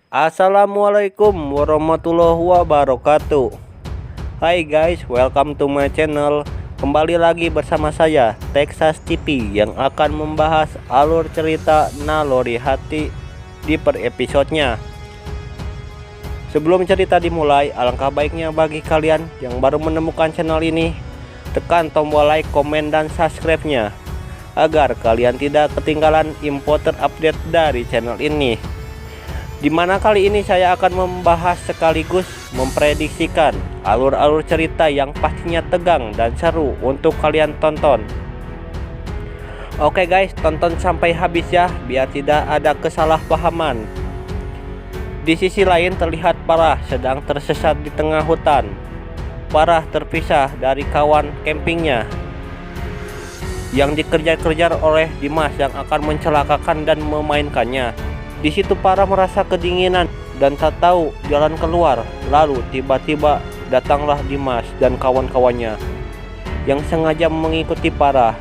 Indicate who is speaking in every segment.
Speaker 1: Assalamualaikum warahmatullahi wabarakatuh. Hai guys, welcome to my channel. Kembali lagi bersama saya Texas TV yang akan membahas alur cerita Naluri Hati di per episodenya. Sebelum cerita dimulai, alangkah baiknya bagi kalian yang baru menemukan channel ini, tekan tombol like, komen, dan subscribe-nya agar kalian tidak ketinggalan info terupdate dari channel ini. Dimana kali ini saya akan membahas sekaligus memprediksikan alur-alur cerita yang pastinya tegang dan seru untuk kalian tonton. Oke guys, tonton sampai habis ya, biar tidak ada kesalahpahaman. Di sisi lain terlihat Farah sedang tersesat di tengah hutan. Farah terpisah dari kawan campingnya yang dikejar-kejar oleh Dimas yang akan mencelakakan dan memainkannya. Di situ Farah merasa kedinginan dan tak tahu jalan keluar. Lalu tiba-tiba datanglah Dimas dan kawan-kawannya yang sengaja mengikuti Farah.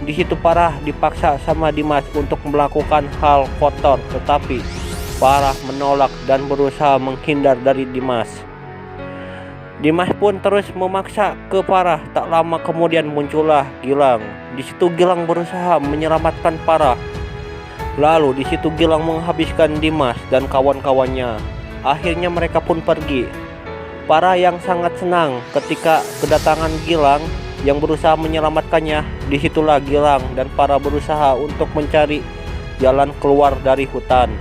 Speaker 1: Di situ Farah dipaksa sama Dimas untuk melakukan hal kotor, tetapi Farah menolak dan berusaha menghindar dari Dimas. Dimas pun terus memaksa ke Farah. Tak lama kemudian muncullah Gilang. Di situ Gilang berusaha menyelamatkan Farah. Lalu di situ Gilang menghabiskan Dimas dan kawan-kawannya. Akhirnya mereka pun pergi. Farah yang sangat senang ketika kedatangan Gilang yang berusaha menyelamatkannya. Disitulah Gilang dan Farah berusaha untuk mencari jalan keluar dari hutan.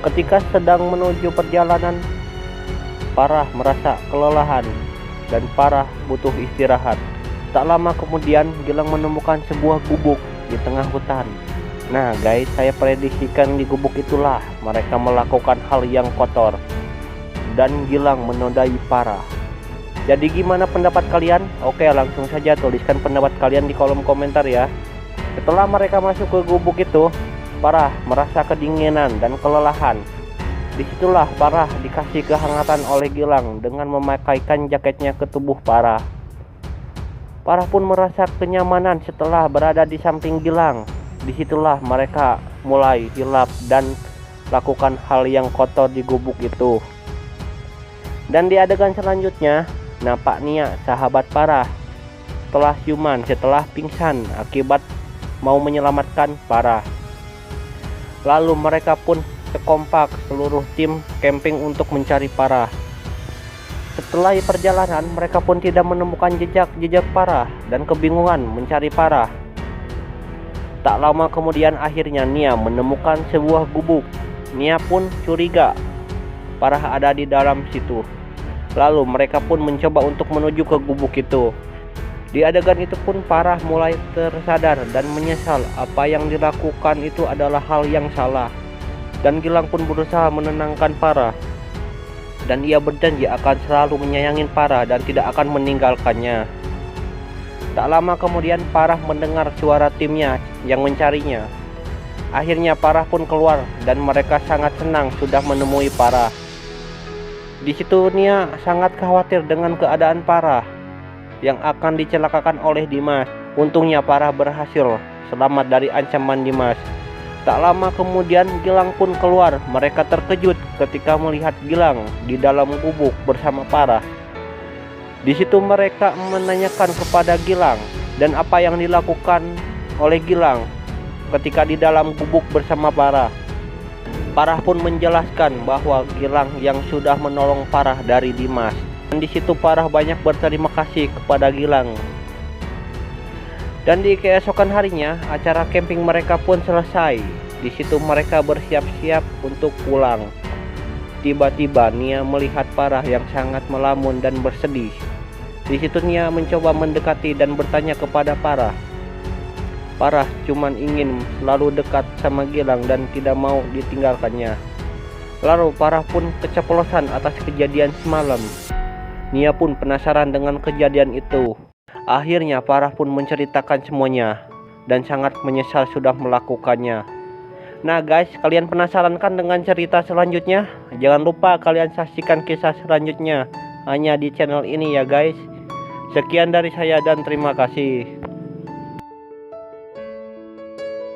Speaker 1: Ketika sedang menuju perjalanan, Farah merasa kelelahan dan Farah butuh istirahat. Tak lama kemudian Gilang menemukan sebuah gubuk di tengah hutan. Nah guys, saya prediksikan di gubuk itulah mereka melakukan hal yang kotor dan Gilang menodai Farah. Jadi gimana pendapat kalian? Oke, langsung saja tuliskan pendapat kalian di kolom komentar ya. Setelah mereka masuk ke gubuk itu, Farah merasa kedinginan dan kelelahan. Disitulah Farah dikasih kehangatan oleh Gilang dengan memakaikan jaketnya ke tubuh Farah. Farah pun merasa kenyamanan setelah berada di samping Gilang. Disitulah mereka mulai hilap dan lakukan hal yang kotor di gubuk itu. Dan di adegan selanjutnya, nampak Nia, sahabat Farah, telah siuman setelah pingsan akibat mau menyelamatkan Farah. Lalu mereka pun sekompak seluruh tim camping untuk mencari Farah. Setelah perjalanan, mereka pun tidak menemukan jejak Farah dan kebingungan mencari Farah. Tak lama kemudian akhirnya Nia menemukan sebuah gubuk. Nia pun curiga Farah ada di dalam situ. Lalu mereka pun mencoba untuk menuju ke gubuk itu. Di adegan itu pun Farah mulai tersadar dan menyesal apa yang dilakukan itu adalah hal yang salah. Dan Gilang pun berusaha menenangkan Farah. Dan ia berjanji akan selalu menyayangi Farah dan tidak akan meninggalkannya. Tak lama kemudian Farah mendengar suara timnya yang mencarinya. Akhirnya Farah pun keluar dan mereka sangat senang sudah menemui Farah. Di situ Nia sangat khawatir dengan keadaan Farah yang akan dicelakakan oleh Dimas. Untungnya Farah berhasil selamat dari ancaman Dimas. Tak lama kemudian Gilang pun keluar. Mereka terkejut ketika melihat Gilang di dalam gubuk bersama Farah. Di situ mereka menanyakan kepada Gilang dan apa yang dilakukan oleh Gilang ketika di dalam gubuk bersama Farah. Farah pun menjelaskan bahwa Gilang yang sudah menolong Farah dari Dimas. Dan di situ Farah banyak berterima kasih kepada Gilang. Dan di keesokan harinya acara camping mereka pun selesai. Di situ mereka bersiap-siap untuk pulang. Tiba-tiba Nia melihat Farah yang sangat melamun dan bersedih. Di situ Nia mencoba mendekati dan bertanya kepada Farah. Farah cuman ingin selalu dekat sama Gilang dan tidak mau ditinggalkannya. Lalu Farah pun keceplosan atas kejadian semalam. Nia pun penasaran dengan kejadian itu. Akhirnya Farah pun menceritakan semuanya dan sangat menyesal sudah melakukannya. Nah guys, kalian penasaran kan dengan cerita selanjutnya? Jangan lupa kalian saksikan kisah selanjutnya hanya di channel ini ya guys. Sekian dari saya dan terima kasih.